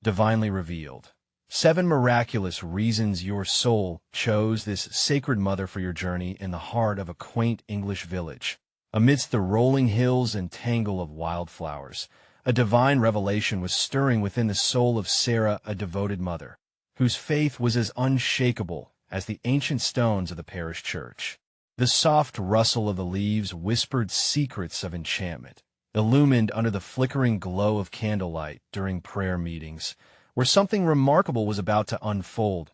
divinely revealed. 7 miraculous reasons your soul chose this sacred mother for your journey in the heart of a quaint English village. Amidst the rolling hills and tangle of wildflowers, a divine revelation was stirring within the soul of Sarah, a devoted mother, whose faith was as unshakable as the ancient stones of the parish church. The soft rustle of the leaves whispered secrets of enchantment, illumined under the flickering glow of candlelight during prayer meetings, where something remarkable was about to unfold.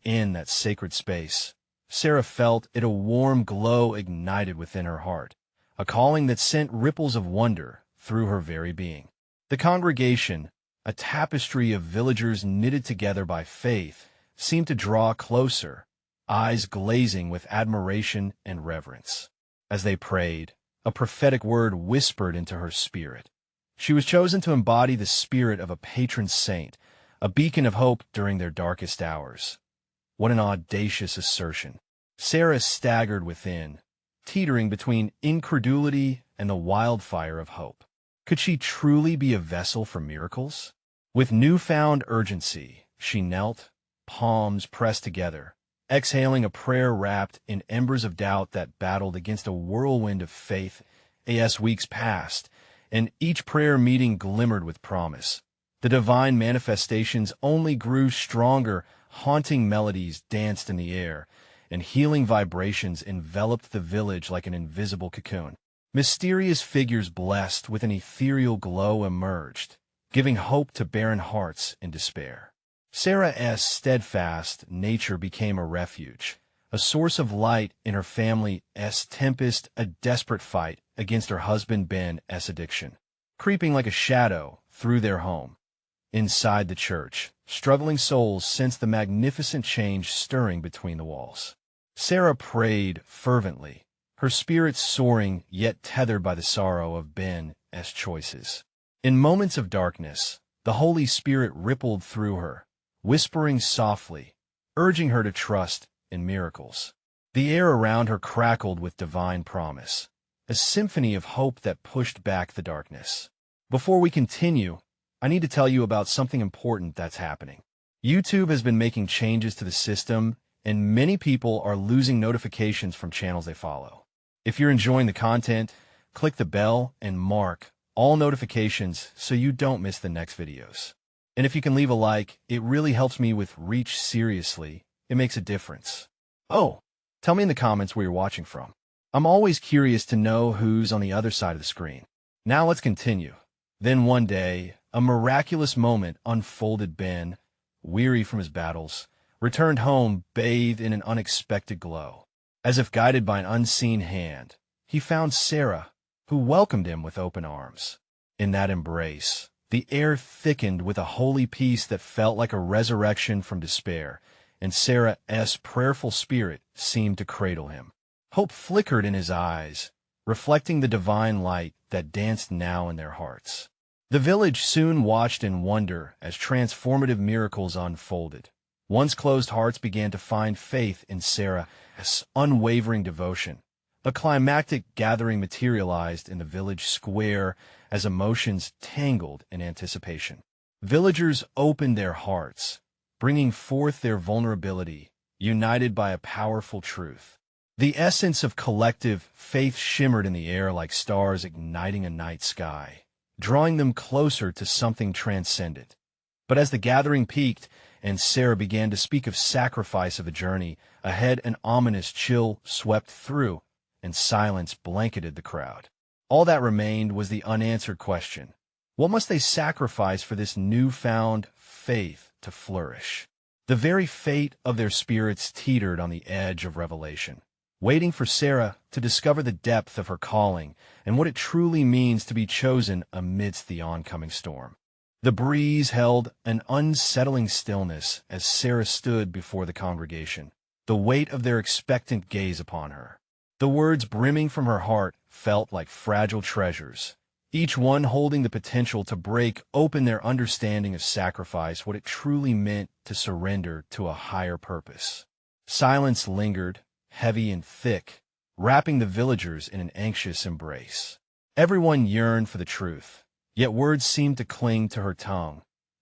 In that sacred space, Sarah felt it, a warm glow ignited within her heart, a calling that sent ripples of wonder through her very being. The congregation, a tapestry of villagers knitted together by faith, seemed to draw closer, eyes glazing with admiration and reverence. As they prayed, a prophetic word whispered into her spirit. She was chosen to embody the spirit of a patron saint, a beacon of hope during their darkest hours. What an audacious assertion! Sarah staggered within, teetering between incredulity and the wildfire of hope. Could she truly be a vessel for miracles? With newfound urgency, she knelt, palms pressed together, exhaling a prayer wrapped in embers of doubt that battled against a whirlwind of faith. As weeks passed, and each prayer meeting glimmered with promise, the divine manifestations only grew stronger. Haunting melodies danced in the air, and healing vibrations enveloped the village like an invisible cocoon. Mysterious figures blessed with an ethereal glow emerged, giving hope to barren hearts in despair. Sarah's steadfast nature became a refuge, a source of light in her family's tempest, a desperate fight against her husband Ben's addiction, creeping like a shadow through their home. Inside the church, struggling souls sensed the magnificent change stirring between the walls. Sarah prayed fervently, her spirit soaring yet tethered by the sorrow of Ben's choices. In moments of darkness, the Holy Spirit rippled through her, whispering softly, urging her to trust in miracles. The air around her crackled with divine promise, a symphony of hope that pushed back the darkness. Before we continue, I need to tell you about something important that's happening. YouTube has been making changes to the system, and many people are losing notifications from channels they follow. If you're enjoying the content, click the bell and mark all notifications so you don't miss the next videos. And if you can leave a like, it really helps me with reach. Seriously, it makes a difference. Oh, tell me in the comments where you're watching from. I'm always curious to know who's on the other side of the screen. Now let's continue. Then one day, a miraculous moment unfolded. Ben, weary from his battles, returned home bathed in an unexpected glow. As if guided by an unseen hand, he found Sarah, who welcomed him with open arms. In that embrace, the air thickened with a holy peace that felt like a resurrection from despair, and Sarah's prayerful spirit seemed to cradle him. Hope flickered in his eyes, reflecting the divine light that danced now in their hearts. The village soon watched in wonder as transformative miracles unfolded. Once closed hearts began to find faith in Sarah's unwavering devotion. A climactic gathering materialized in the village square as emotions tangled in anticipation. Villagers opened their hearts, bringing forth their vulnerability, united by a powerful truth. The essence of collective faith shimmered in the air like stars igniting a night sky, drawing them closer to something transcendent. But as the gathering peaked and Sarah began to speak of sacrifice of a journey ahead, an ominous chill swept through, and silence blanketed the crowd. All that remained was the unanswered question: what must they sacrifice for this newfound faith to flourish? The very fate of their spirits teetered on the edge of revelation, waiting for Sarah to discover the depth of her calling and what it truly means to be chosen amidst the oncoming storm. The breeze held an unsettling stillness as Sarah stood before the congregation, the weight of their expectant gaze upon her. The words brimming from her heart felt like fragile treasures, each one holding the potential to break open their understanding of sacrifice, what it truly meant to surrender to a higher purpose. Silence lingered, heavy and thick, wrapping the villagers in an anxious embrace. Everyone yearned for the truth, yet words seemed to cling to her tongue,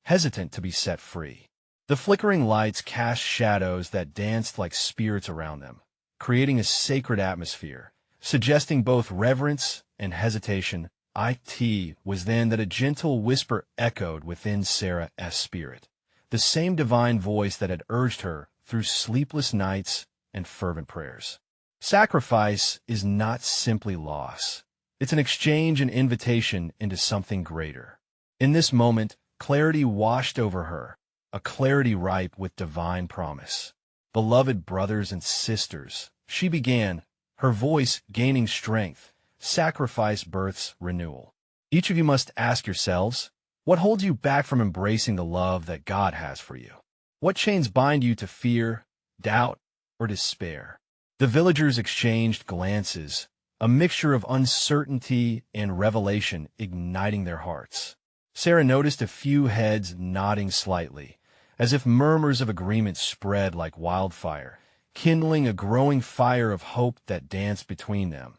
hesitant to be set free. The flickering lights cast shadows that danced like spirits around them, creating a sacred atmosphere, suggesting both reverence and hesitation. It was then that a gentle whisper echoed within Sarah's spirit, the same divine voice that had urged her through sleepless nights and fervent prayers. Sacrifice is not simply loss. It's an exchange and invitation into something greater. In this moment, clarity washed over her, a clarity ripe with divine promise. Beloved brothers and sisters, she began, her voice gaining strength. Sacrifice births renewal. Each of you must ask yourselves, what holds you back from embracing the love that God has for you? What chains bind you to fear, doubt, or despair? The villagers exchanged glances, a mixture of uncertainty and revelation igniting their hearts. Sarah noticed a few heads nodding slightly, as if murmurs of agreement spread like wildfire, kindling a growing fire of hope that danced between them.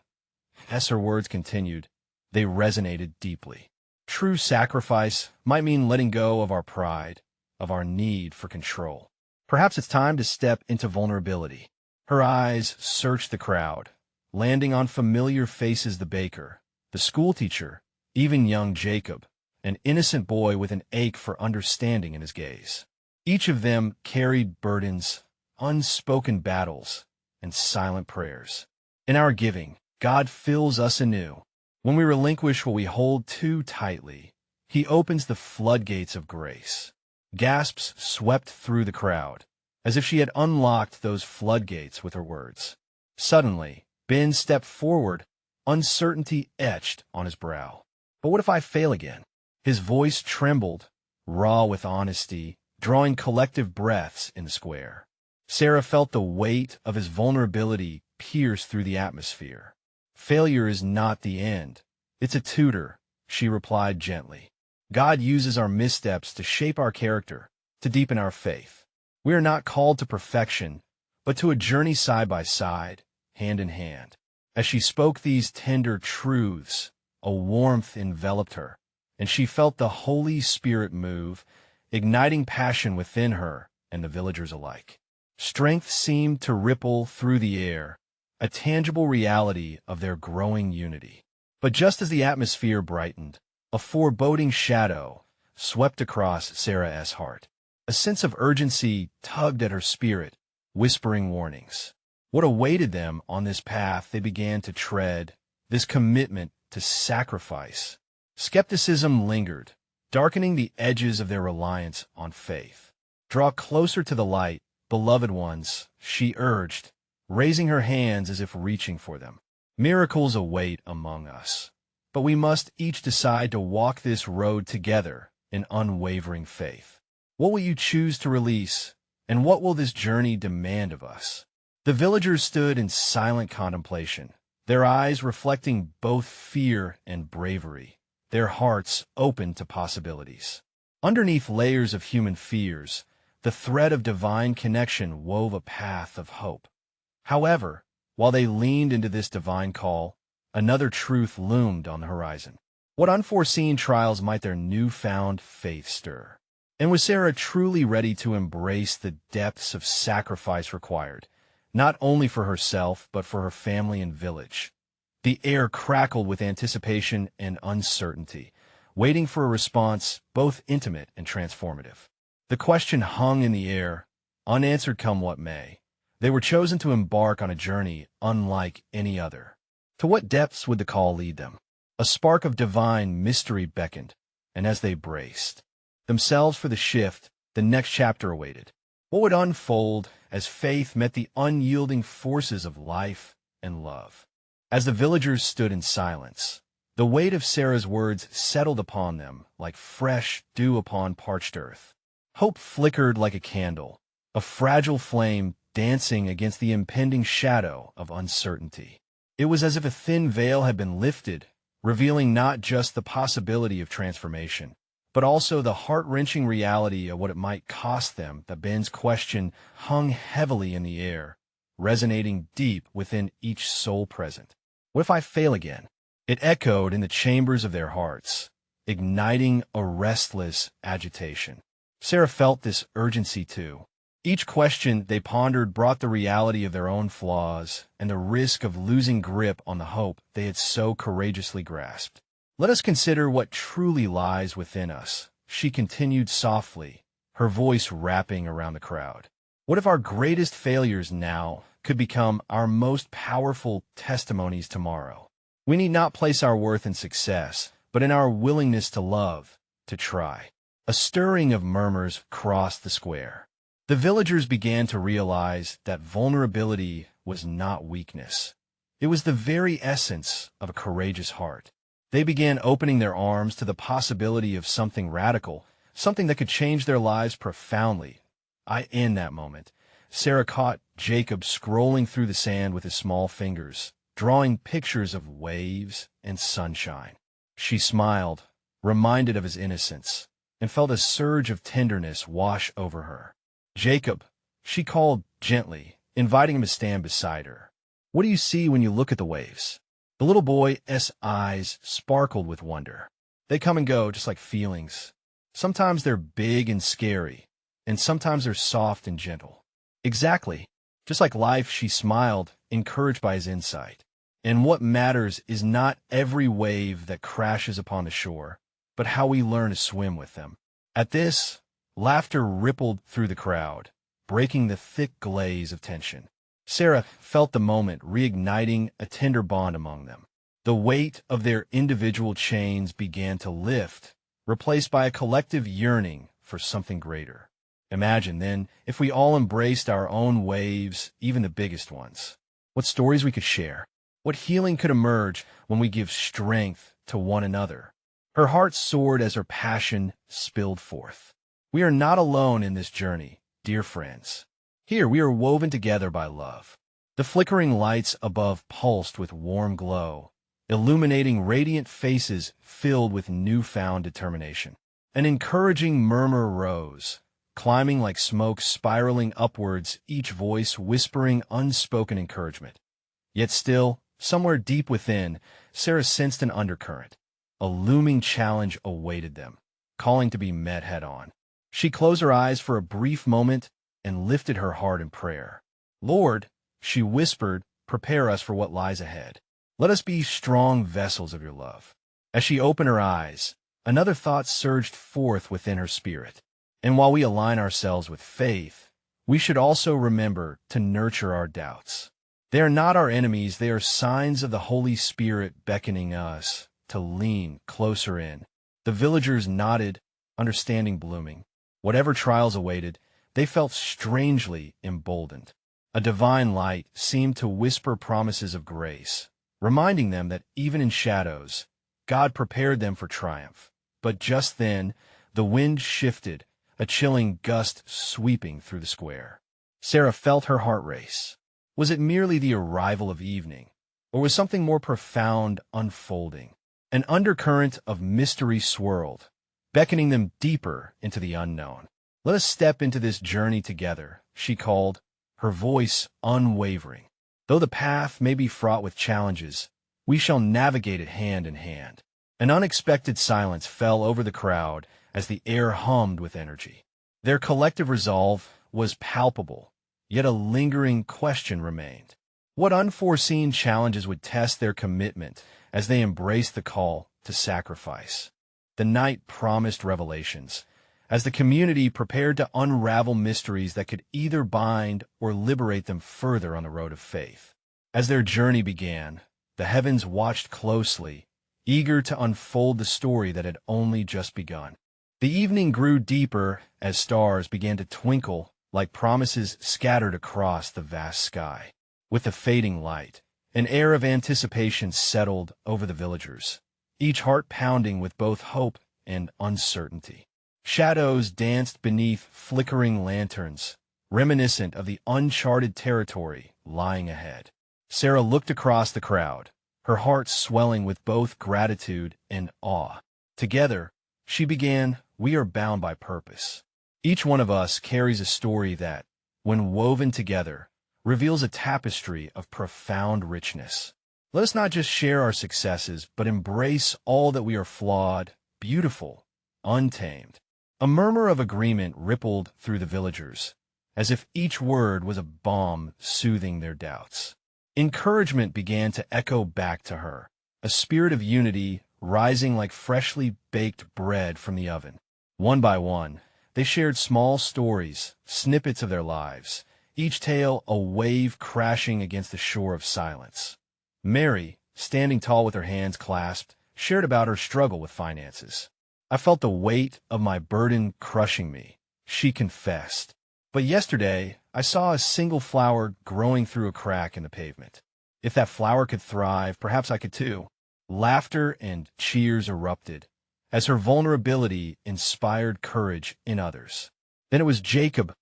As her words continued, they resonated deeply. True sacrifice might mean letting go of our pride, of our need for control. Perhaps it's time to step into vulnerability. Her eyes searched the crowd, landing on familiar faces: the baker, the schoolteacher, even young Jacob, an innocent boy with an ache for understanding in his gaze. Each of them carried burdens, unspoken battles, and silent prayers. In our giving, God fills us anew. When we relinquish what we hold too tightly, He opens the floodgates of grace. Gasps swept through the crowd, as if she had unlocked those floodgates with her words. Suddenly, Ben stepped forward, uncertainty etched on his brow. But what if I fail again? His voice trembled, raw with honesty, drawing collective breaths in the square. Sarah felt the weight of his vulnerability pierce through the atmosphere. Failure is not the end. It's a tutor, she replied gently. God uses our missteps to shape our character, to deepen our faith. We are not called to perfection, but to a journey side by side, hand in hand. As she spoke these tender truths, a warmth enveloped her, and she felt the Holy Spirit move, igniting passion within her and the villagers alike. Strength seemed to ripple through the air, a tangible reality of their growing unity. But just as the atmosphere brightened, a foreboding shadow swept across Sarah's heart. A sense of urgency tugged at her spirit, whispering warnings. What awaited them on this path they began to tread, this commitment to sacrifice? Skepticism lingered, darkening the edges of their reliance on faith. Draw closer to the light, beloved ones, she urged, raising her hands as if reaching for them. Miracles await among us, but we must each decide to walk this road together in unwavering faith. What will you choose to release, and what will this journey demand of us? The villagers stood in silent contemplation, their eyes reflecting both fear and bravery, their hearts open to possibilities. Underneath layers of human fears, the thread of divine connection wove a path of hope. However, while they leaned into this divine call, another truth loomed on the horizon. What unforeseen trials might their newfound faith stir? And was Sarah truly ready to embrace the depths of sacrifice required, not only for herself, but for her family and village? The air crackled with anticipation and uncertainty, waiting for a response both intimate and transformative. The question hung in the air, unanswered come what may. They were chosen to embark on a journey unlike any other. To what depths would the call lead them? A spark of divine mystery beckoned, and as they braced themselves for the shift, the next chapter awaited. What would unfold as faith met the unyielding forces of life and love? As the villagers stood in silence, the weight of Sarah's words settled upon them like fresh dew upon parched earth. Hope flickered like a candle, a fragile flame dancing against the impending shadow of uncertainty. It was as if a thin veil had been lifted, revealing not just the possibility of transformation, but also the heart-wrenching reality of what it might cost them. That Ben's question hung heavily in the air, resonating deep within each soul present. What if I fail again? It echoed in the chambers of their hearts, igniting a restless agitation. Sarah felt this urgency too. Each question they pondered brought the reality of their own flaws and the risk of losing grip on the hope they had so courageously grasped. Let us consider what truly lies within us, she continued softly, her voice wrapping around the crowd. What if our greatest failures now could become our most powerful testimonies tomorrow? We need not place our worth in success, but in our willingness to love, to try. A stirring of murmurs crossed the square. The villagers began to realize that vulnerability was not weakness. It was the very essence of a courageous heart. They began opening their arms to the possibility of something radical, something that could change their lives profoundly. In that moment, Sarah caught Jacob scrolling through the sand with his small fingers, drawing pictures of waves and sunshine. She smiled, reminded of his innocence, and felt a surge of tenderness wash over her. "Jacob," she called gently, inviting him to stand beside her. "What do you see when you look at the waves?" The little boy's eyes sparkled with wonder. "They come and go just like feelings. Sometimes they're big and scary, and sometimes they're soft and gentle." "Exactly. Just like life," she smiled, encouraged by his insight. "And what matters is not every wave that crashes upon the shore, but how we learn to swim with them." At this, laughter rippled through the crowd, breaking the thick glaze of tension. Sarah felt the moment reigniting a tender bond among them. The weight of their individual chains began to lift, replaced by a collective yearning for something greater. Imagine, then, if we all embraced our own waves, even the biggest ones. What stories we could share. What healing could emerge when we give strength to one another. Her heart soared as her passion spilled forth. We are not alone in this journey, dear friends. Here we are woven together by love. The flickering lights above pulsed with warm glow, illuminating radiant faces filled with newfound determination. An encouraging murmur rose, climbing like smoke spiraling upwards, each voice whispering unspoken encouragement. Yet still, somewhere deep within, Sarah sensed an undercurrent. A looming challenge awaited them, calling to be met head-on. She closed her eyes for a brief moment and lifted her heart in prayer. "Lord," she whispered, "prepare us for what lies ahead. Let us be strong vessels of your love." As she opened her eyes, another thought surged forth within her spirit. And while we align ourselves with faith, we should also remember to nurture our doubts. They are not our enemies, they are signs of the Holy Spirit beckoning us to lean closer in. The villagers nodded, understanding blooming. Whatever trials awaited, they felt strangely emboldened. A divine light seemed to whisper promises of grace, reminding them that even in shadows, God prepared them for triumph. But just then, the wind shifted, a chilling gust sweeping through the square. Sarah felt her heart race. Was it merely the arrival of evening, or was something more profound unfolding? An undercurrent of mystery swirled, beckoning them deeper into the unknown. "Let us step into this journey together," she called, her voice unwavering. "Though the path may be fraught with challenges, we shall navigate it hand in hand." An unexpected silence fell over the crowd as the air hummed with energy. Their collective resolve was palpable, yet a lingering question remained. What unforeseen challenges would test their commitment as they embraced the call to sacrifice? The night promised revelations, as the community prepared to unravel mysteries that could either bind or liberate them further on the road of faith. As their journey began, the heavens watched closely, eager to unfold the story that had only just begun. The evening grew deeper as stars began to twinkle like promises scattered across the vast sky. With the fading light, an air of anticipation settled over the villagers, each heart pounding with both hope and uncertainty. Shadows danced beneath flickering lanterns, reminiscent of the uncharted territory lying ahead. Sarah looked across the crowd, her heart swelling with both gratitude and awe. Together, she began, "We are bound by purpose." Each one of us carries a story that, when woven together, reveals a tapestry of profound richness. Let us not just share our successes, but embrace all that we are flawed, beautiful, untamed. A murmur of agreement rippled through the villagers, as if each word was a balm soothing their doubts. Encouragement began to echo back to her, a spirit of unity rising like freshly baked bread from the oven. One by one, they shared small stories, snippets of their lives, each tale a wave crashing against the shore of silence. Mary, standing tall with her hands clasped, shared about her struggle with finances. "I felt the weight of my burden crushing me," she confessed. "But yesterday, I saw a single flower growing through a crack in the pavement. If that flower could thrive, perhaps I could too." Laughter and cheers erupted, as her vulnerability inspired courage in others. Then it was Jacob's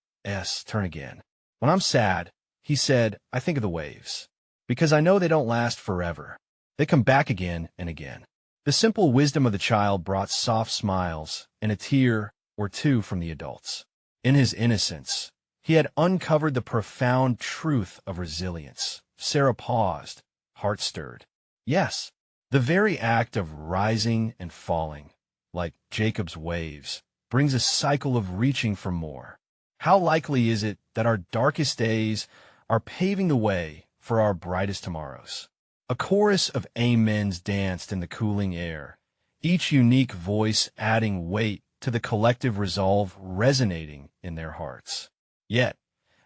turn again. "When I'm sad," he said, "I think of the waves, because I know they don't last forever. They come back again and again." The simple wisdom of the child brought soft smiles and a tear or two from the adults. In his innocence, he had uncovered the profound truth of resilience. Sarah paused, heart stirred. Yes, the very act of rising and falling, like Jacob's waves, brings a cycle of reaching for more. How likely is it that our darkest days are paving the way for our brightest tomorrows? A chorus of amens danced in the cooling air, each unique voice adding weight to the collective resolve resonating in their hearts. Yet,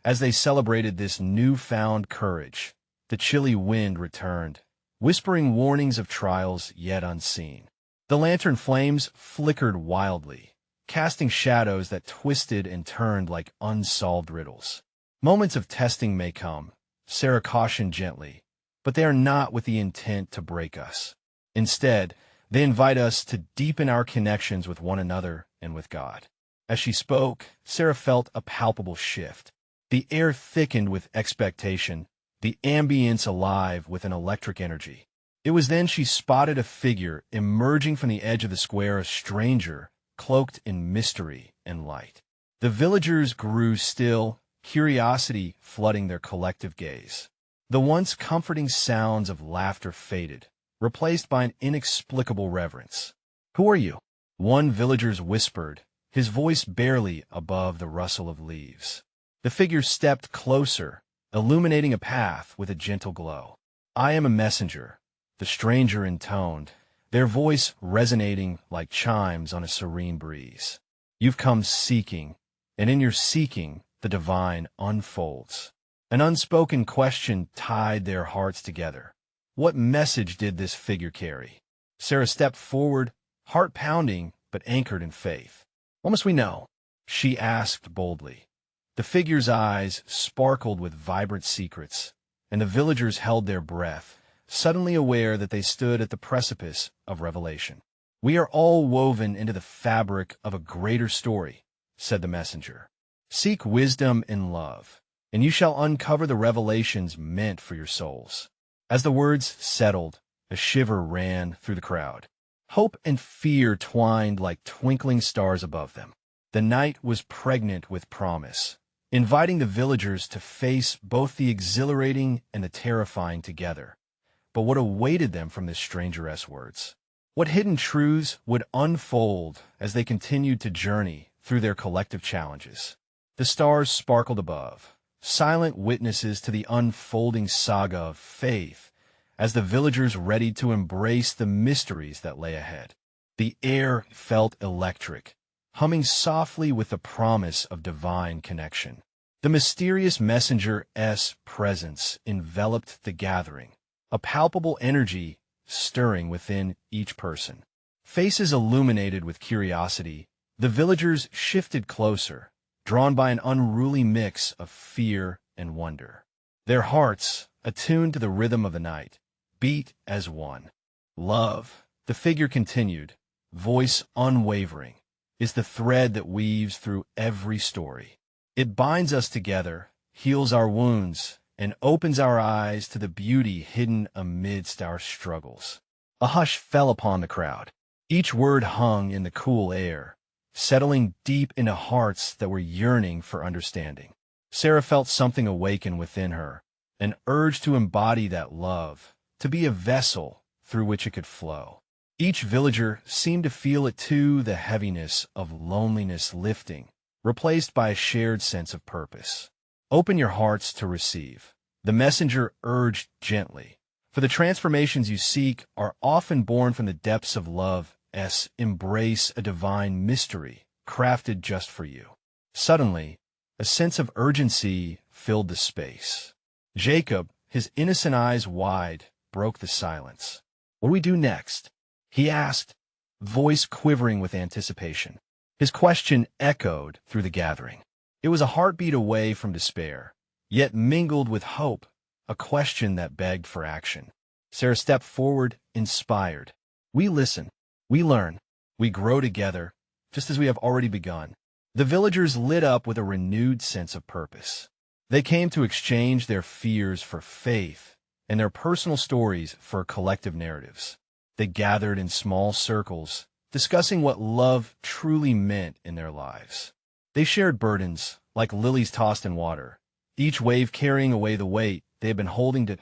as they celebrated this newfound courage, the chilly wind returned, whispering warnings of trials yet unseen. The lantern flames flickered wildly, casting shadows that twisted and turned like unsolved riddles. "Moments of testing may come," Sarah cautioned gently, "but they are not with the intent to break us. Instead, they invite us to deepen our connections with one another and with God." As she spoke, Sarah felt a palpable shift. The air thickened with expectation, the ambience alive with an electric energy. It was then she spotted a figure emerging from the edge of the square, a stranger, cloaked in mystery and light. The villagers grew still, curiosity flooding their collective gaze. The once comforting sounds of laughter faded, replaced by an inexplicable reverence. "Who are you?" one villager whispered, his voice barely above the rustle of leaves. The figure stepped closer, illuminating a path with a gentle glow. "I am a messenger," the stranger intoned, their voice resonating like chimes on a serene breeze. "You've come seeking, and in your seeking, the divine unfolds." An unspoken question tied their hearts together. What message did this figure carry? Sarah stepped forward, heart pounding but anchored in faith. "What must we know?" she asked boldly. The figure's eyes sparkled with vibrant secrets, and the villagers held their breath, suddenly aware that they stood at the precipice of revelation. "We are all woven into the fabric of a greater story," said the messenger. "Seek wisdom and love, and you shall uncover the revelations meant for your souls." As the words settled, a shiver ran through the crowd. Hope and fear twined like twinkling stars above them. The night was pregnant with promise, inviting the villagers to face both the exhilarating and the terrifying together. But what awaited them from this stranger's words? What hidden truths would unfold as they continued to journey through their collective challenges? The stars sparkled above, silent witnesses to the unfolding saga of faith, as the villagers readied to embrace the mysteries that lay ahead. The air felt electric, humming softly with the promise of divine connection. The mysterious messenger's presence enveloped the gathering, a palpable energy stirring within each person. Faces illuminated with curiosity, the villagers shifted closer, drawn by an unruly mix of fear and wonder. Their hearts, attuned to the rhythm of the night, beat as one. "Love," the figure continued, voice unwavering, "is the thread that weaves through every story. It binds us together, heals our wounds, and opens our eyes to the beauty hidden amidst our struggles." A hush fell upon the crowd. Each word hung in the cool air, settling deep into hearts that were yearning for understanding. Sarah felt something awaken within her, an urge to embody that love, to be a vessel through which it could flow. Each villager seemed to feel it too, the heaviness of loneliness lifting, replaced by a shared sense of purpose. Open your hearts to receive. The messenger urged gently, for the transformations you seek are often born from the depths of love. Embrace a divine mystery crafted just for you. Suddenly, a sense of urgency filled the space. Jacob, his innocent eyes wide, broke the silence. "What do we do next?" he asked, voice quivering with anticipation. His question echoed through the gathering. It was a heartbeat away from despair, yet mingled with hope, a question that begged for action. Sarah stepped forward, inspired. "We listen, we learn, we grow together, just as we have already begun." The villagers lit up with a renewed sense of purpose. They came to exchange their fears for faith and their personal stories for collective narratives. They gathered in small circles, discussing what love truly meant in their lives. They shared burdens, like lilies tossed in water, each wave carrying away the weight they had been holding to.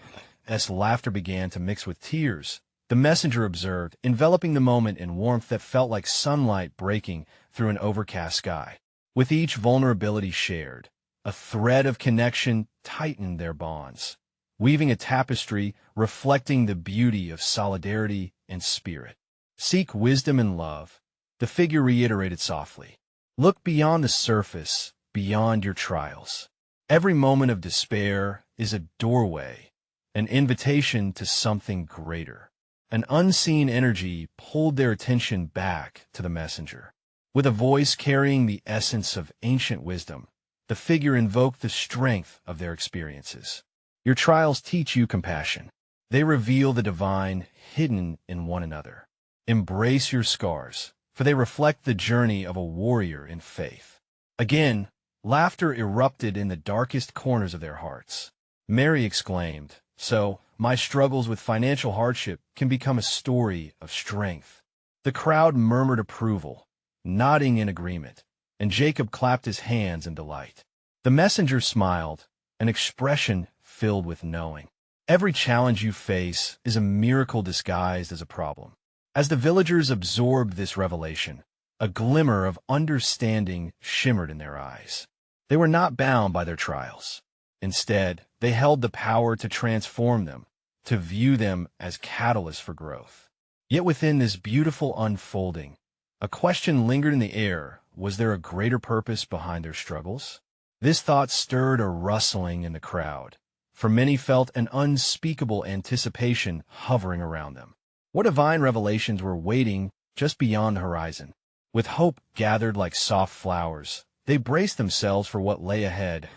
As laughter began to mix with tears, the messenger observed, enveloping the moment in warmth that felt like sunlight breaking through an overcast sky. With each vulnerability shared, a thread of connection tightened their bonds, weaving a tapestry reflecting the beauty of solidarity and spirit. "Seek wisdom and love," the figure reiterated softly. "Look beyond the surface, beyond your trials. Every moment of despair is a doorway, an invitation to something greater." An unseen energy pulled their attention back to the messenger. With a voice carrying the essence of ancient wisdom, the figure invoked the strength of their experiences. "Your trials teach you compassion. They reveal the divine hidden in one another. Embrace your scars, for they reflect the journey of a warrior in faith." Again, laughter erupted in the darkest corners of their hearts. Mary exclaimed, "So, my struggles with financial hardship can become a story of strength." The crowd murmured approval, nodding in agreement, and Jacob clapped his hands in delight. The messenger smiled, an expression filled with knowing. Every challenge you face is a miracle disguised as a problem. As the villagers absorbed this revelation, a glimmer of understanding shimmered in their eyes. They were not bound by their trials. Instead, they held the power to transform them, to view them as catalysts for growth. Yet within this beautiful unfolding, a question lingered in the air. Was there a greater purpose behind their struggles? This thought stirred a rustling in the crowd, for many felt an unspeakable anticipation hovering around them. What divine revelations were waiting just beyond the horizon? With hope gathered like soft flowers, they braced themselves for what lay ahead.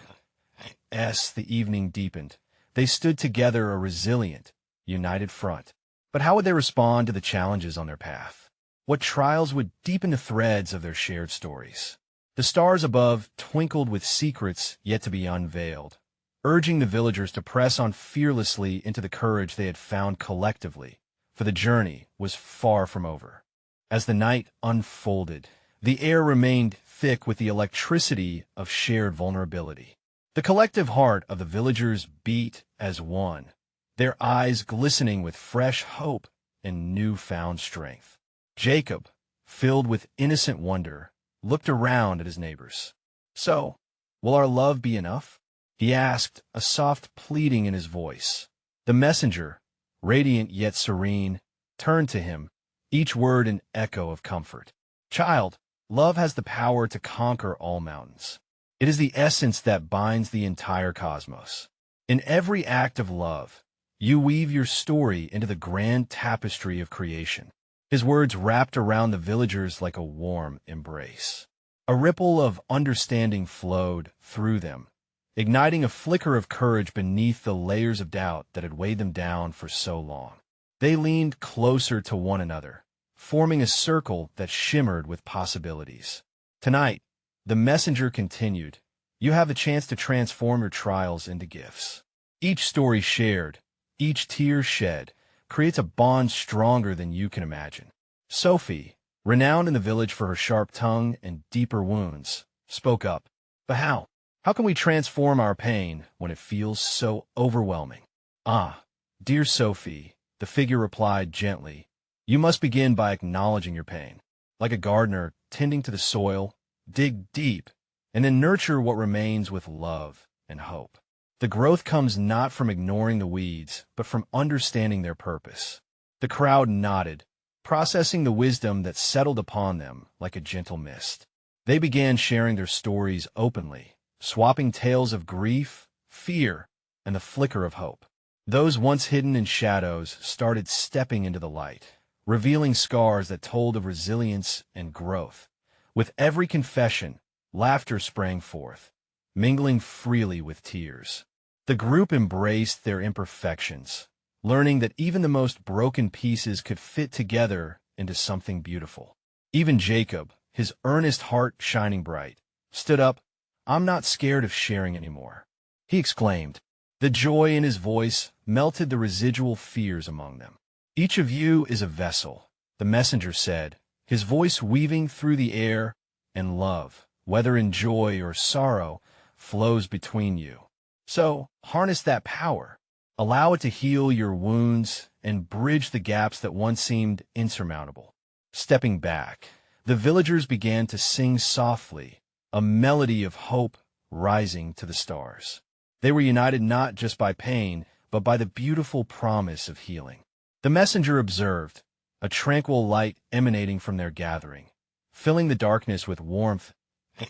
As the evening deepened, they stood together, a resilient, united front. But how would they respond to the challenges on their path? What trials would deepen the threads of their shared stories? The stars above twinkled with secrets yet to be unveiled, urging the villagers to press on fearlessly into the courage they had found collectively, for the journey was far from over. As the night unfolded, the air remained thick with the electricity of shared vulnerability. The collective heart of the villagers beat as one, their eyes glistening with fresh hope and newfound strength. Jacob, filled with innocent wonder, looked around at his neighbors. "So, will our love be enough?" he asked, a soft pleading in his voice. The messenger, radiant yet serene, turned to him, each word an echo of comfort. "Child, love has the power to conquer all mountains. It is the essence that binds the entire cosmos. In every act of love, you weave your story into the grand tapestry of creation." His words wrapped around the villagers like a warm embrace. A ripple of understanding flowed through them, igniting a flicker of courage beneath the layers of doubt that had weighed them down for so long. They leaned closer to one another, forming a circle that shimmered with possibilities. "Tonight," the messenger continued, "you have the chance to transform your trials into gifts. Each story shared, each tear shed, creates a bond stronger than you can imagine." Sophie, renowned in the village for her sharp tongue and deeper wounds, spoke up. "But how? How can we transform our pain when it feels so overwhelming?" "Ah, dear Sophie," the figure replied gently, You must begin by acknowledging your pain. Like a gardener tending to the soil, dig deep, and then nurture what remains with love and hope. The growth comes not from ignoring the weeds, but from understanding their purpose. The crowd nodded, processing the wisdom that settled upon them like a gentle mist. They began sharing their stories openly, swapping tales of grief, fear, and the flicker of hope. Those once hidden in shadows started stepping into the light, revealing scars that told of resilience and growth. With every confession, laughter sprang forth, mingling freely with tears. The group embraced their imperfections, learning that even the most broken pieces could fit together into something beautiful. Even Jacob, his earnest heart shining bright, stood up. "I'm not scared of sharing anymore," he exclaimed. The joy in his voice melted the residual fears among them. "Each of you is a vessel," the messenger said, his voice weaving through the air, "and love, whether in joy or sorrow, flows between you. So, harness that power. Allow it to heal your wounds and bridge the gaps that once seemed insurmountable." Stepping back, the villagers began to sing softly, a melody of hope rising to the stars. They were united not just by pain, but by the beautiful promise of healing. The messenger observed, a tranquil light emanating from their gathering, filling the darkness with warmth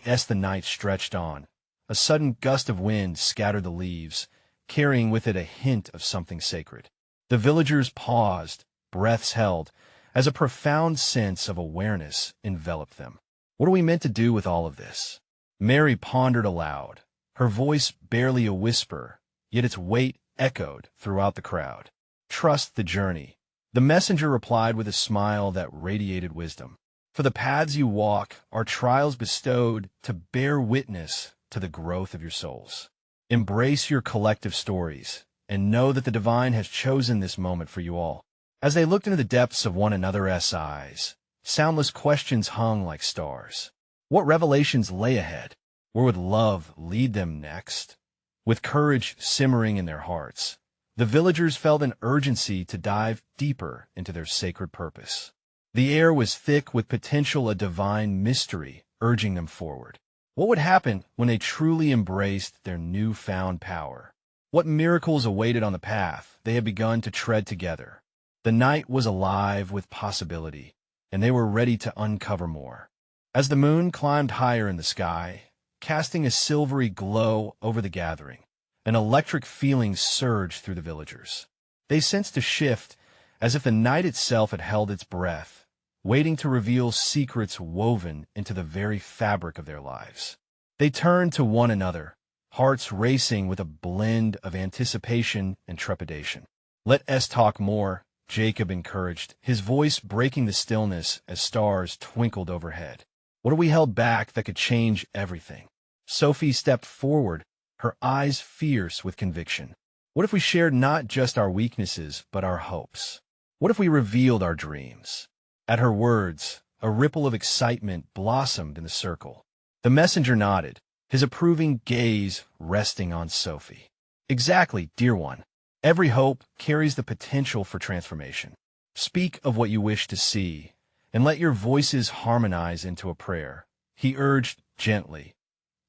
as the night stretched on. A sudden gust of wind scattered the leaves, carrying with it a hint of something sacred. The villagers paused, breaths held, as a profound sense of awareness enveloped them. What are we meant to do with all of this? Mary pondered aloud, her voice barely a whisper, yet its weight echoed throughout the crowd. "Trust the journey," the messenger replied with a smile that radiated wisdom. "For the paths you walk are trials bestowed to bear witness to the growth of your souls. Embrace your collective stories, and know that the divine has chosen this moment for you all." As they looked into the depths of one another's eyes, soundless questions hung like stars. What revelations lay ahead? Where would love lead them next? With courage simmering in their hearts, the villagers felt an urgency to dive deeper into their sacred purpose. The air was thick with potential a divine mystery urging them forward. What would happen when they truly embraced their newfound power? What miracles awaited on the path they had begun to tread together? The night was alive with possibility, and they were ready to uncover more. As the moon climbed higher in the sky, casting a silvery glow over the gathering, an electric feeling surged through the villagers. They sensed a shift, as if the night itself had held its breath, waiting to reveal secrets woven into the very fabric of their lives. They turned to one another, hearts racing with a blend of anticipation and trepidation. "Let us talk more," Jacob encouraged, his voice breaking the stillness as stars twinkled overhead. "What have we held back that could change everything?" Sophie stepped forward, her eyes fierce with conviction. "What if we shared not just our weaknesses, but our hopes? What if we revealed our dreams?" At her words, a ripple of excitement blossomed in the circle. The messenger nodded, his approving gaze resting on Sophie. "Exactly, dear one. Every hope carries the potential for transformation. Speak of what you wish to see, and let your voices harmonize into a prayer," he urged gently.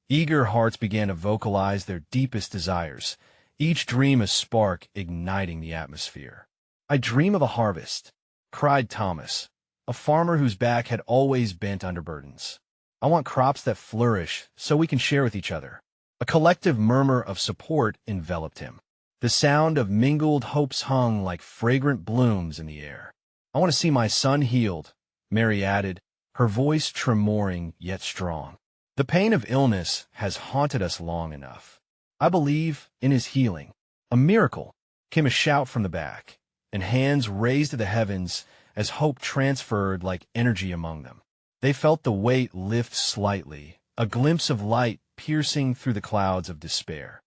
Eager hearts began to vocalize their deepest desires, each dream a spark igniting the atmosphere. "I dream of a harvest," cried Thomas, a farmer whose back had always bent under burdens. "I want crops that flourish so we can share with each other." A collective murmur of support enveloped him. The sound of mingled hopes hung like fragrant blooms in the air. "I want to see my son healed," Mary added, her voice tremoring yet strong. "The pain of illness has haunted us long enough. I believe in his healing." "A miracle," came a shout from the back, and hands raised to the heavens as hope transferred like energy among them. They felt the weight lift slightly, a glimpse of light piercing through the clouds of despair.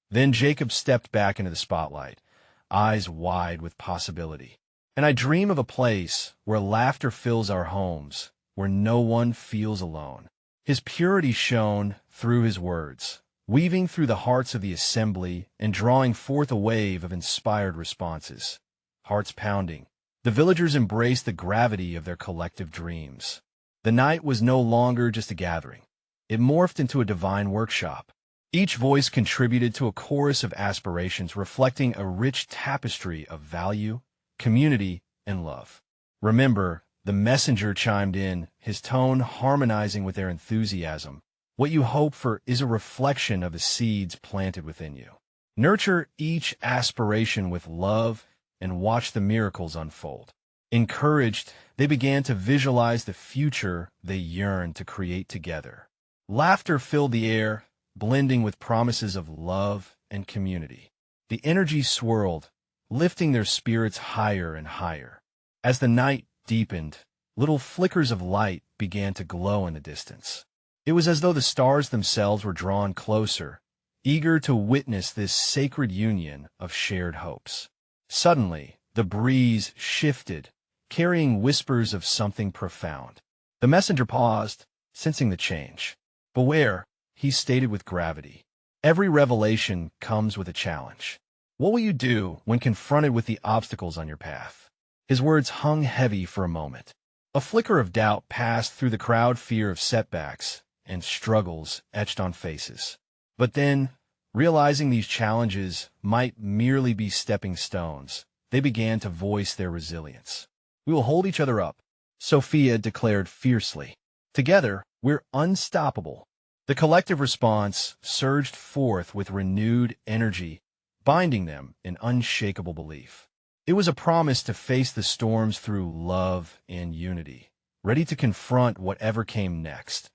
Then Jacob stepped back into the spotlight, eyes wide with possibility. "And I dream of a place where laughter fills our homes, where no one feels alone." His purity shone through his words, weaving through the hearts of the assembly and drawing forth a wave of inspired responses. Hearts pounding, The villagers embraced the gravity of their collective dreams. The night was no longer just a gathering. It morphed into a divine workshop. Each voice contributed to a chorus of aspirations reflecting a rich tapestry of value, community, and love. Remember, the messenger chimed in, his tone harmonizing with their enthusiasm. What you hope for is a reflection of the seeds planted within you. Nurture each aspiration with love and watch the miracles unfold. Encouraged, they began to visualize the future they yearned to create together. Laughter filled the air, blending with promises of love and community. The energy swirled, lifting their spirits higher and higher. As the night deepened, little flickers of light began to glow in the distance. It was as though the stars themselves were drawn closer, eager to witness this sacred union of shared hopes. Suddenly, the breeze shifted, carrying whispers of something profound. The messenger paused, sensing the change. "Beware," he stated with gravity. "Every revelation comes with a challenge. What will you do when confronted with the obstacles on your path?" His words hung heavy for a moment. A flicker of doubt passed through the crowd, fear of setbacks and struggles etched on faces. But then, realizing these challenges might merely be stepping stones, they began to voice their resilience. "We will hold each other up," Sophia declared fiercely. "Together, we're unstoppable." The collective response surged forth with renewed energy, binding them in unshakable belief. It was a promise to face the storms through love and unity, ready to confront whatever came next.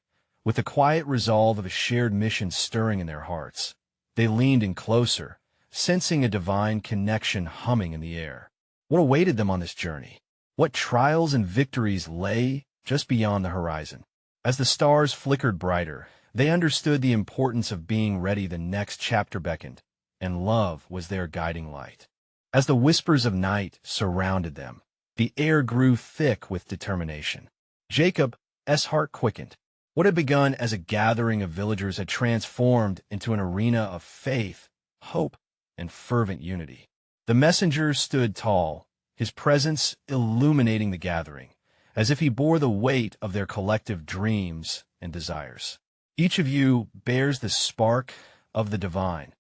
With the quiet resolve of a shared mission stirring in their hearts, they leaned in closer, sensing a divine connection humming in the air. What awaited them on this journey? What trials and victories lay just beyond the horizon? As the stars flickered brighter, they understood the importance of being ready. The next chapter beckoned, and love was their guiding light. As the whispers of night surrounded them, the air grew thick with determination. Jacob's heart quickened. What had begun as a gathering of villagers had transformed into an arena of faith, hope, and fervent unity. The messenger stood tall, his presence illuminating the gathering, as if he bore the weight of their collective dreams and desires. "Each of you bears the spark of the divine,"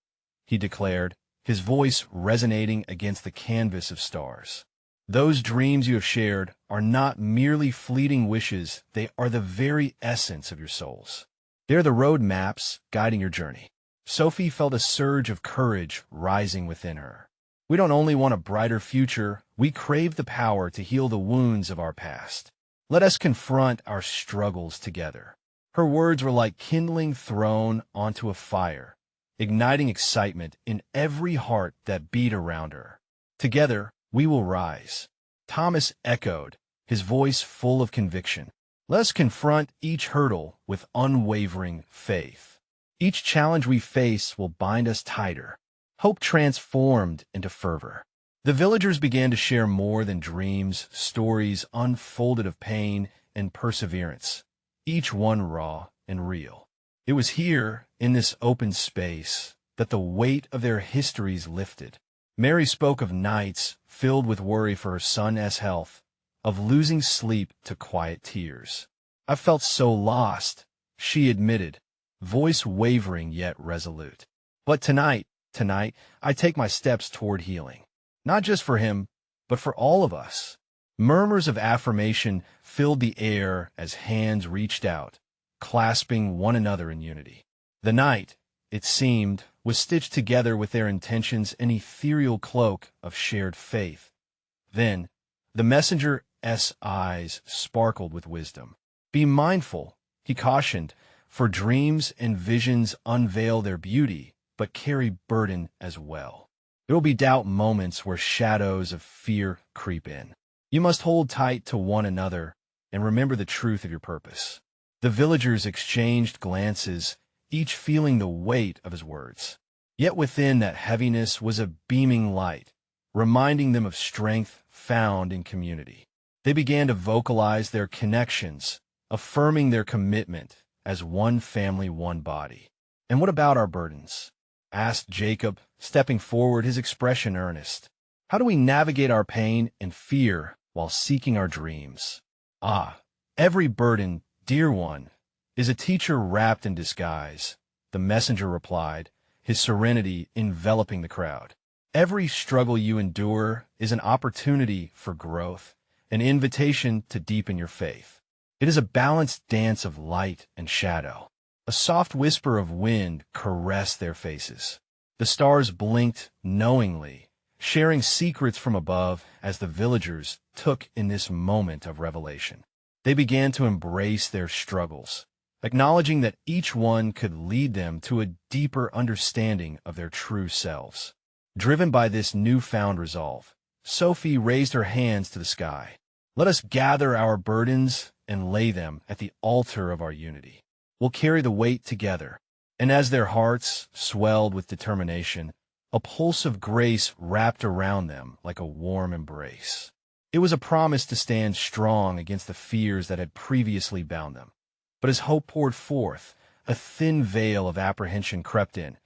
he declared, his voice resonating against the canvas of stars. "Those dreams you have shared are not merely fleeting wishes, they are the very essence of your souls. They are the road maps guiding your journey." Sophie felt a surge of courage rising within her. "We don't only want a brighter future, we crave the power to heal the wounds of our past. Let us confront our struggles together." Her words were like kindling thrown onto a fire, igniting excitement in every heart that beat around her. "Together, we will rise," Thomas echoed, his voice full of conviction. "Let us confront each hurdle with unwavering faith. Each challenge we face will bind us tighter." Hope transformed into fervor. The villagers began to share more than dreams, stories unfolded of pain and perseverance, each one raw and real. It was here, in this open space, that the weight of their histories lifted. Mary spoke of nights filled with worry for her son's health, of losing sleep to quiet tears. "I felt so lost," she admitted, voice wavering yet resolute. "But tonight, I take my steps toward healing. Not just for him, but for all of us." Murmurs of affirmation filled the air as hands reached out, clasping one another in unity. The night, it seemed, was stitched together with their intentions an ethereal cloak of shared faith. Then, the messenger's eyes sparkled with wisdom. "Be mindful," he cautioned, "for dreams and visions unveil their beauty, but carry burden as well. There will be doubt moments where shadows of fear creep in. You must hold tight to one another and remember the truth of your purpose." The villagers exchanged glances, each feeling the weight of his words. Yet within that heaviness was a beaming light, reminding them of strength found in community. They began to vocalize their connections, affirming their commitment as one family, one body. "And what about our burdens?" asked Jacob, stepping forward, his expression earnest. "How do we navigate our pain and fear while seeking our dreams. Ah, every burden, dear one, is a teacher wrapped in disguise, the messenger replied, his serenity enveloping the crowd. Every struggle you endure is an opportunity for growth, an invitation to deepen your faith. It is a balanced dance of light and shadow. A soft whisper of wind caressed their faces. The stars blinked knowingly, sharing secrets from above as the villagers took in this moment of revelation. They began to embrace their struggles, acknowledging that each one could lead them to a deeper understanding of their true selves. Driven by this newfound resolve, Sophie raised her hands to the sky. Let us gather our burdens and lay them at the altar of our unity. We'll carry the weight together. And as their hearts swelled with determination, a pulse of grace wrapped around them like a warm embrace. It was a promise to stand strong against the fears that had previously bound them. But as hope poured forth, a thin veil of apprehension crept in,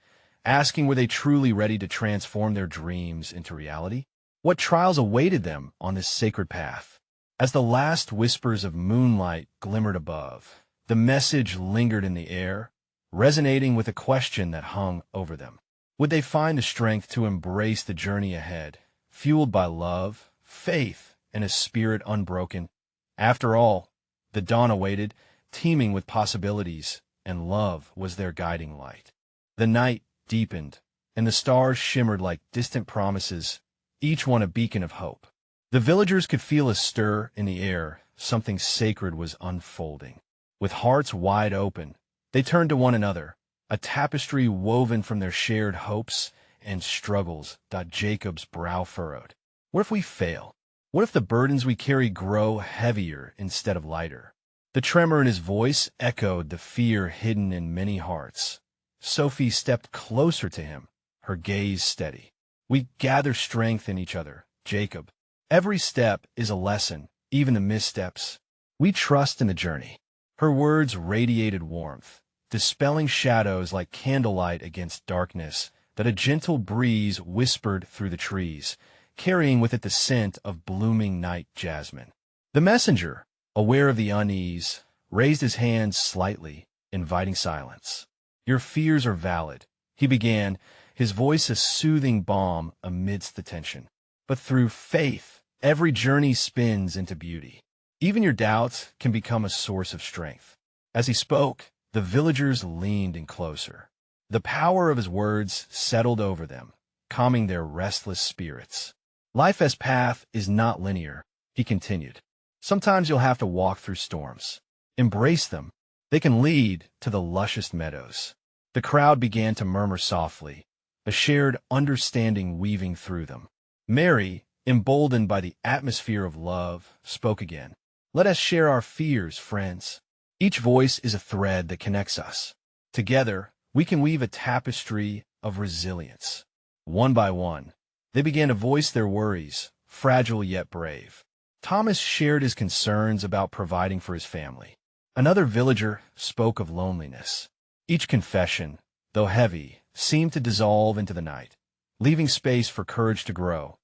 asking were they truly ready to transform their dreams into reality? What trials awaited them on this sacred path? As the last whispers of moonlight glimmered above, the message lingered in the air, resonating with a question that hung over them. Would they find the strength to embrace the journey ahead, fueled by love, faith, and a spirit unbroken? After all, the dawn awaited, teeming with possibilities, and love was their guiding light. The night deepened, and the stars shimmered like distant promises, each one a beacon of hope. The villagers could feel a stir in the air, something sacred was unfolding. With hearts wide open, they turned to one another, a tapestry woven from their shared hopes and struggles. Jacob's brow furrowed. What if we fail? What if the burdens we carry grow heavier instead of lighter? The tremor in his voice echoed the fear hidden in many hearts. Sophie stepped closer to him, her gaze steady. We gather strength in each other, Jacob. Every step is a lesson, even the missteps. We trust in the journey. Her words radiated warmth, dispelling shadows like candlelight against darkness that a gentle breeze whispered through the trees, carrying with it the scent of blooming night jasmine. The messenger, aware of the unease, raised his hands slightly, inviting silence. Your fears are valid, he began, his voice a soothing balm amidst the tension. But through faith, every journey spins into beauty. Even your doubts can become a source of strength. As he spoke, the villagers leaned in closer. The power of his words settled over them, calming their restless spirits. Life as path is not linear, he continued. Sometimes you'll have to walk through storms. Embrace them. They can lead to the luscious meadows. The crowd began to murmur softly, a shared understanding weaving through them. Mary, emboldened by the atmosphere of love, spoke again. Let us share our fears, friends. Each voice is a thread that connects us. Together, we can weave a tapestry of resilience. One by one, they began to voice their worries, fragile yet brave. Thomas shared his concerns about providing for his family. Another villager spoke of loneliness. Each confession, though heavy, seemed to dissolve into the night, leaving space for courage to grow.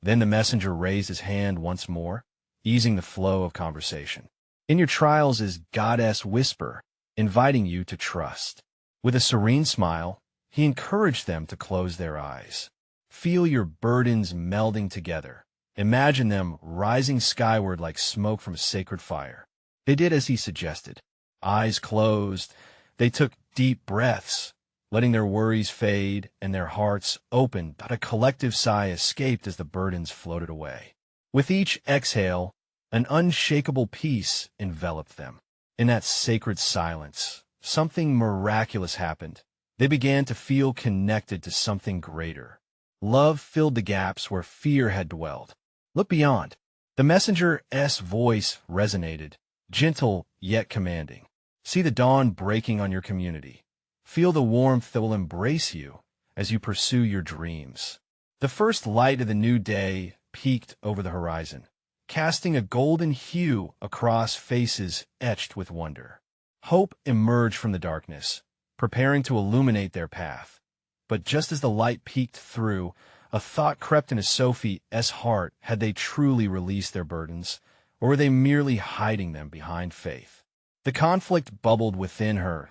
Then the messenger raised his hand once more, easing the flow of conversation. In your trials is Goddess Whisper, inviting you to trust. With a serene smile, he encouraged them to close their eyes. Feel your burdens melding together. Imagine them rising skyward like smoke from a sacred fire. They did as he suggested. Eyes closed, they took deep breaths, letting their worries fade and their hearts open, but a collective sigh escaped as the burdens floated away. With each exhale, an unshakable peace enveloped them. In that sacred silence, something miraculous happened. They began to feel connected to something greater. Love filled the gaps where fear had dwelled. Look beyond. The messenger's voice resonated, gentle yet commanding. See the dawn breaking on your community. Feel the warmth that will embrace you as you pursue your dreams. The first light of the new day peeked over the horizon, casting a golden hue across faces etched with wonder. Hope emerged from the darkness, preparing to illuminate their path. But just as the light peeked through, A thought crept into Sophie's heart. Had they truly released their burdens, or were they merely hiding them behind faith? The conflict bubbled within her.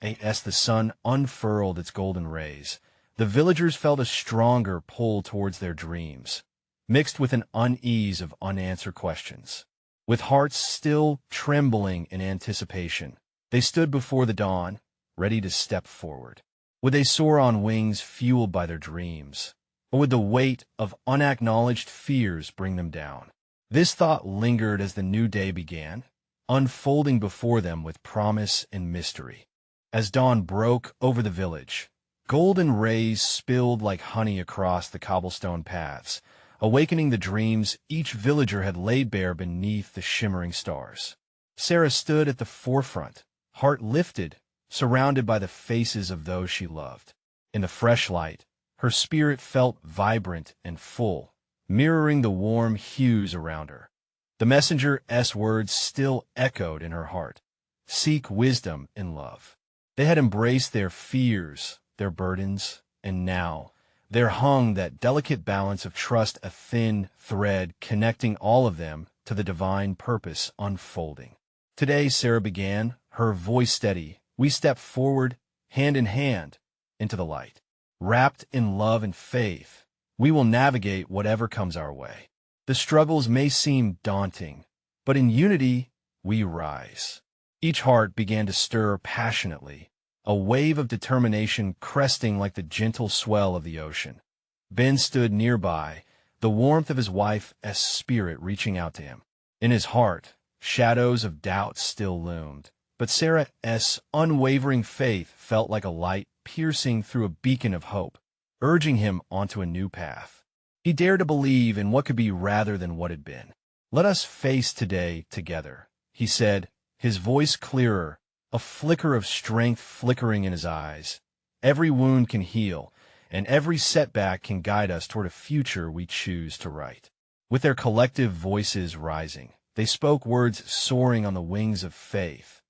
As the sun unfurled its golden rays, the villagers felt a stronger pull towards their dreams, mixed with an unease of unanswered questions. With hearts still trembling in anticipation, they stood before the dawn, ready to step forward. Would they soar on wings fueled by their dreams, or would the weight of unacknowledged fears bring them down? This thought lingered as the new day began, unfolding before them with promise and mystery. As dawn broke over the village, golden rays spilled like honey across the cobblestone paths, awakening the dreams each villager had laid bare beneath the shimmering stars. Sarah stood at the forefront, heart lifted, surrounded by the faces of those she loved. In the fresh light, her spirit felt vibrant and full, mirroring the warm hues around her. The messenger's words still echoed in her heart. Seek wisdom and love. They had embraced their fears, their burdens, and now there hung that delicate balance of trust, a thin thread connecting all of them to the divine purpose unfolding. Today, Sarah began, her voice steady. We step forward, hand in hand, into the light. Wrapped in love and faith, we will navigate whatever comes our way. The struggles may seem daunting, but in unity, we rise. Each heart began to stir passionately, a wave of determination cresting like the gentle swell of the ocean. Ben stood nearby, the warmth of his wife's spirit reaching out to him. In his heart, shadows of doubt still loomed, but Sarah's unwavering faith felt like a light piercing through a beacon of hope, urging him onto a new path. He dared to believe in what could be rather than what had been. Let us face today together, he said, his voice clearer, a flicker of strength flickering in his eyes. Every wound can heal, and every setback can guide us toward a future we choose to write. With their collective voices rising, they spoke words soaring on the wings of faith.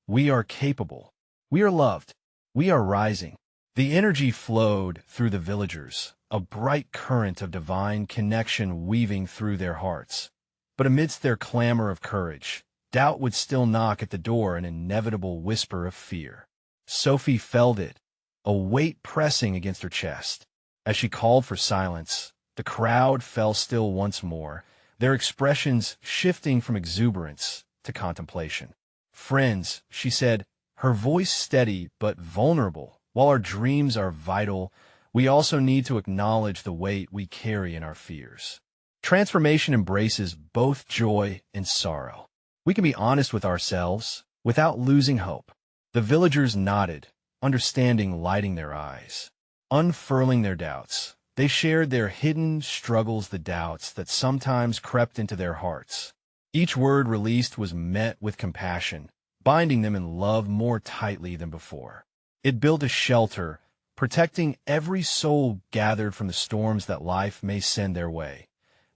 We are capable. We are loved. We are rising. The energy flowed through the villagers, a bright current of divine connection weaving through their hearts. But amidst their clamor of courage, doubt would still knock at the door, an inevitable whisper of fear. Sophie felt it, a weight pressing against her chest. As she called for silence, the crowd fell still once more, their expressions shifting from exuberance to contemplation. Friends, she said, her voice steady but vulnerable, while our dreams are vital, we also need to acknowledge the weight we carry in our fears. Transformation embraces both joy and sorrow. We can be honest with ourselves without losing hope. The villagers nodded, understanding lighting their eyes. Unfurling their doubts, they shared their hidden struggles, the doubts that sometimes crept into their hearts. Each word released was met with compassion, binding them in love more tightly than before. It built a shelter, protecting every soul gathered from the storms that life may send their way.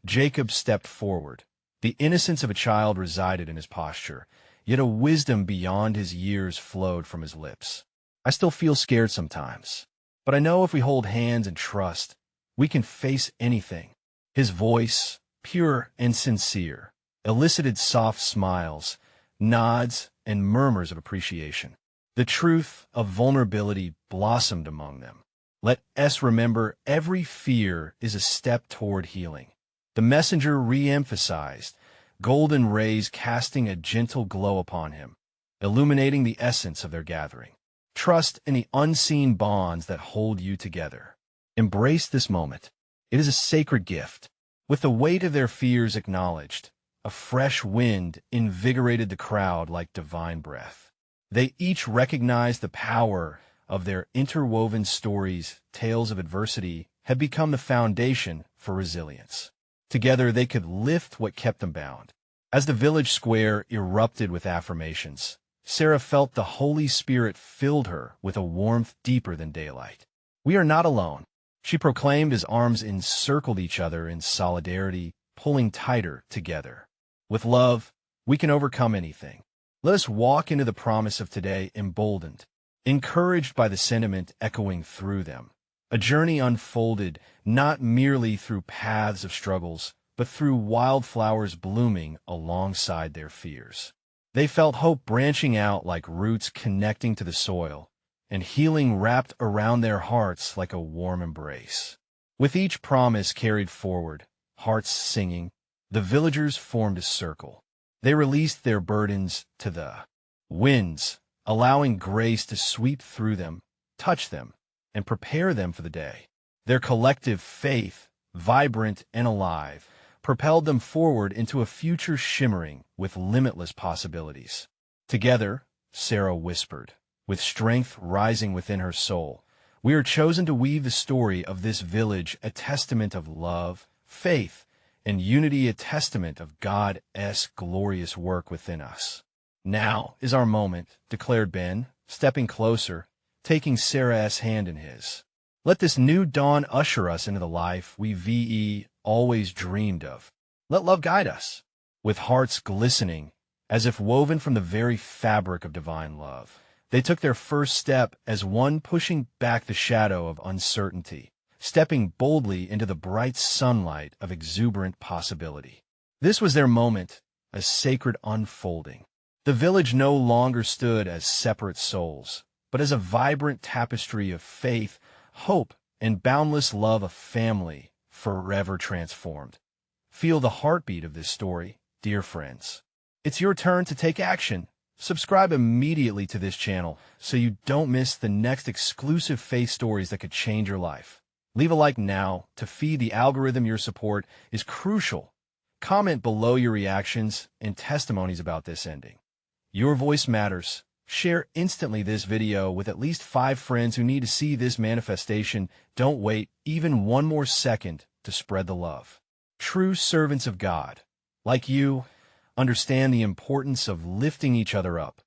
Jacob stepped forward. The innocence of a child resided in his posture, yet a wisdom beyond his years flowed from his lips. I still feel scared sometimes, but I know if we hold hands and trust, we can face anything. His voice, pure and sincere, elicited soft smiles, nods, and murmurs of appreciation. The truth of vulnerability blossomed among them. Let us remember every fear is a step toward healing. The messenger re-emphasized, golden rays casting a gentle glow upon him, illuminating the essence of their gathering. Trust in the unseen bonds that hold you together. Embrace this moment. It is a sacred gift. With the weight of their fears acknowledged, a fresh wind invigorated the crowd like divine breath. They each recognized the power of their interwoven stories. Tales of adversity had become the foundation for resilience. Together they could lift what kept them bound. As the village square erupted with affirmations, Sarah felt the Holy Spirit filled her with a warmth deeper than daylight. We are not alone, she proclaimed as arms encircled each other in solidarity, pulling tighter together. With love, we can overcome anything. Let us walk into the promise of today emboldened, encouraged by the sentiment echoing through them. A journey unfolded not merely through paths of struggles, but through wildflowers blooming alongside their fears. They felt hope branching out like roots connecting to the soil, and healing wrapped around their hearts like a warm embrace. With each promise carried forward, hearts singing, the villagers formed a circle. They released their burdens to the winds, allowing grace to sweep through them, touch them, and prepare them for the day. Their collective faith, vibrant and alive, propelled them forward into a future shimmering with limitless possibilities. Together, Sarah whispered, with strength rising within her soul, "We are chosen to weave the story of this village, a testament of love, faith, and unity, a testament of God's glorious work within us." "Now is our moment," declared Ben, stepping closer, taking Sarah's hand in his. "Let this new dawn usher us into the life we always dreamed of. Let love guide us." With hearts glistening, as if woven from the very fabric of divine love, they took their first step as one pushing back the shadow of uncertainty, stepping boldly into the bright sunlight of exuberant possibility. This was their moment, a sacred unfolding. The village no longer stood as separate souls, but as a vibrant tapestry of faith, hope, and boundless love, a family forever transformed. Feel the heartbeat of this story, dear friends. It's your turn to take action. Subscribe immediately to this channel so you don't miss the next exclusive faith stories that could change your life. Leave a like now to feed the algorithm. Your support is crucial. Comment below your reactions and testimonies about this ending. Your voice matters. Share instantly this video with at least 5 friends who need to see this manifestation. Don't wait even one more second to spread the love. True servants of God, like you, understand the importance of lifting each other up,